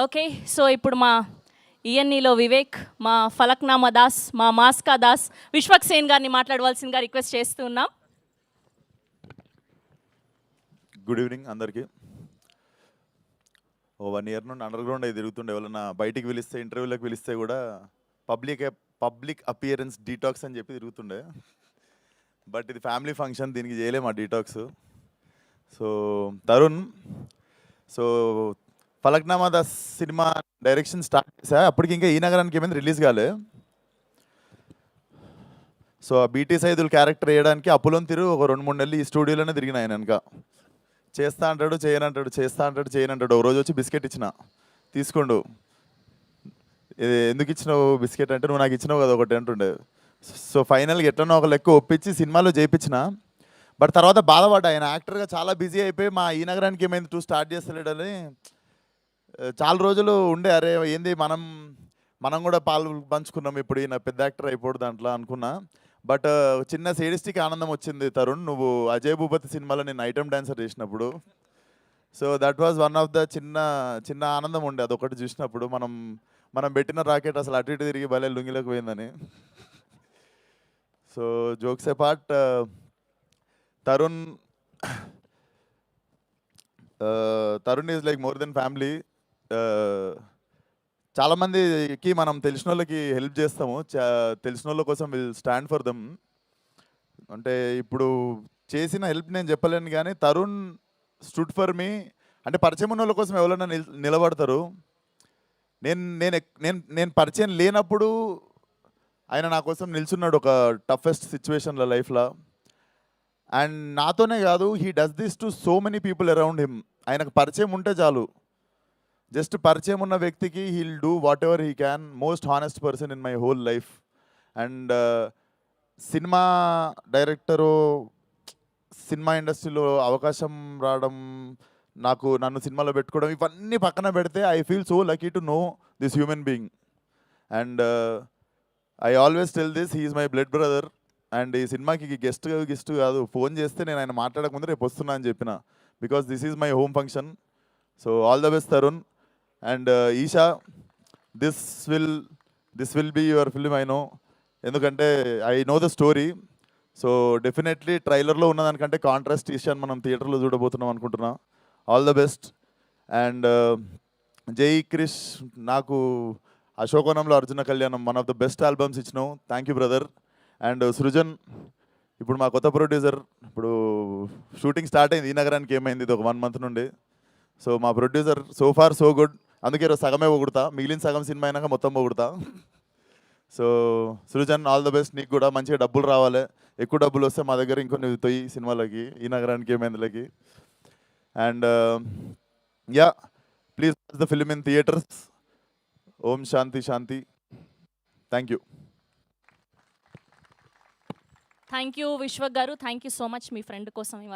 Okay, so ఇప్పుడు మా ఈఎన్ఈలో వివేక్, మా ఫలక్నామా దాస్, మా మాస్కా దాస్, విశ్వక్ సేన్ గారిని మాట్లాడవలసిందిగా రిక్వెస్ట్ చేస్తూ ఉన్నాం. గుడ్ ఈవినింగ్ అందరికీ. 1 ఇయర్ నుండి అండర్ గ్రౌండ్ అయి తిరుగుతుండే, ఎవరైనా బయటికి పిలిస్తే ఇంటర్వ్యూలకు పిలిస్తే కూడా పబ్లిక్ అపియరెన్స్ డీటాక్స్ అని చెప్పి తిరుగుతుండే. బట్ ఇది ఫ్యామిలీ ఫంక్షన్, దీనికి చేయలేము ఆ detox. So Tarun, so Falaknuma Das cinema direction start చేశా, అప్పటికి ఇంకా ఈ నగరానికి ఏమైంది రిలీజ్ కాలే. సో ఆ బీటీ సైదుల్ క్యారెక్టర్ వేయడానికి అప్పులోని తిరుగు ఒక 2-3 నెలలు ఈ స్టూడియోలోనే తిరిగిన ఆయన వెనక. చేస్తా అంటాడు, చేయనంటాడు, చేస్తా అంటాడు, చేయనంటాడు. ఒక రోజు వచ్చి బిస్కెట్ ఇచ్చిన, తీసుకోండు. ఎందుకు ఇచ్చినావు బిస్కెట్ అంటే, నువ్వు నాకు ఇచ్చినావు కదా ఒకటి అంటుండే. సో ఫైనల్గా ఎట్లనో ఒక లెక్క ఒప్పించి సినిమాలో చేయించిన. బట్ తర్వాత బాధపడ్డా, ఆయన యాక్టర్గా చాలా బిజీ అయిపోయి మా ఈ నగరానికి ఏమైంది 2 స్టార్ట్ చేస్తలేడని చాలా రోజులు ఉండే. అరే ఏంది మనం కూడా పాలు పంచుకున్నాం, ఇప్పుడు ఈయన పెద్ద యాక్టర్ అయిపోడు దాంట్లో అనుకున్నా. బట్ చిన్న సేడిస్టిక్ ఆనందం వచ్చింది తరుణ్, నువ్వు అజయ్ భూపతి సినిమాలో నేను ఐటమ్ డాన్సర్ చేసినప్పుడు. So that was one of the చిన్న ఆనందం ఉండే అదొకటి చూసినప్పుడు. మనం పెట్టిన రాకెట్ అసలు అటు ఇటు తిరిగి భలే లుంగిలోకి పోయిందని. So jokes A part, Tarun is like more than family. చాలామందికి మనం తెలిసిన వాళ్ళకి హెల్ప్ చేస్తాము, తెలిసిన వాళ్ళ కోసం విల్ స్టాండ్ ఫర్ దమ్. అంటే ఇప్పుడు చేసిన హెల్ప్ నేను చెప్పలేను, కానీ తరుణ్ స్టూడ్ ఫర్ మీ. అంటే పరిచయం ఉన్న వాళ్ళ కోసం ఎవరైనా నిలబడతారు. నేను పరిచయం లేనప్పుడు ఆయన నా కోసం నిల్చున్నాడు ఒక టఫెస్ట్ సిచ్యువేషన్లో లైఫ్లో. అండ్ నాతోనే కాదు, he does this to so many people around him. ఆయనకు పరిచయం ఉంటే చాలు, జస్ట్ పరిచయం ఉన్న వ్యక్తికి he'll do what ever he can. Most honest person in my whole life. And cinema director, cinema ఇండస్ట్రీలో అవకాశం రావడం, నన్ను సినిమాలో పెట్టుకోవడం, ఇవన్నీ పక్కన పెడితే I feel so lucky to know this human being. And I always tell this, he is my blood brother. And ఈ సినిమాకి గెస్ట్ కాదు, ఫోన్ చేస్తే నేను ఆయన మాట్లాడకముందు రేపు వస్తున్నా అని చెప్పిన, because this is my home function. So all the best Tarun. And Esha, this will be your film I know, ఎందుకంటే I know the story. So definitely ట్రైలర్లో ఉన్నదానికంటే కాంట్రాస్ట్ ఈషాని మనం థియేటర్లో చూడబోతున్నాం అనుకుంటున్నా. All the best. అండ్ జై క్రిష్, నాకు అశోకవనంలో Arjuna Kalyanam one of the best albums ఇచ్చినావు, thank you brother. And Srujan, ఇప్పుడు మా కొత్త ప్రొడ్యూసర్, ఇప్పుడు షూటింగ్ స్టార్ట్ అయింది ఈ నగరానికి, ఏమైంది ఇది ఒక 1 మంత్ నుండి. సో మా producer so far so good, అందుకే ఈరోజు సగమే పొగుడుతా, మిగిలిన సగం సినిమా అయినాక మొత్తం పొగుడుతా. So Srujan, all the best. నీకు కూడా మంచిగా డబ్బులు రావాలి, ఎక్కువ డబ్బులు వస్తే మా దగ్గర ఇంకొన్ని తొయ్యి సినిమాలకి, ఈ నగరానికి ఏమైందిలకి. And yeah, please watch the film in theatres. Om Shanti Shanti. Thank you. Thank you Vishwak గారు, థ్యాంక్ యూ సో మచ్ మీ ఫ్రెండ్ కోసం ఇవాళ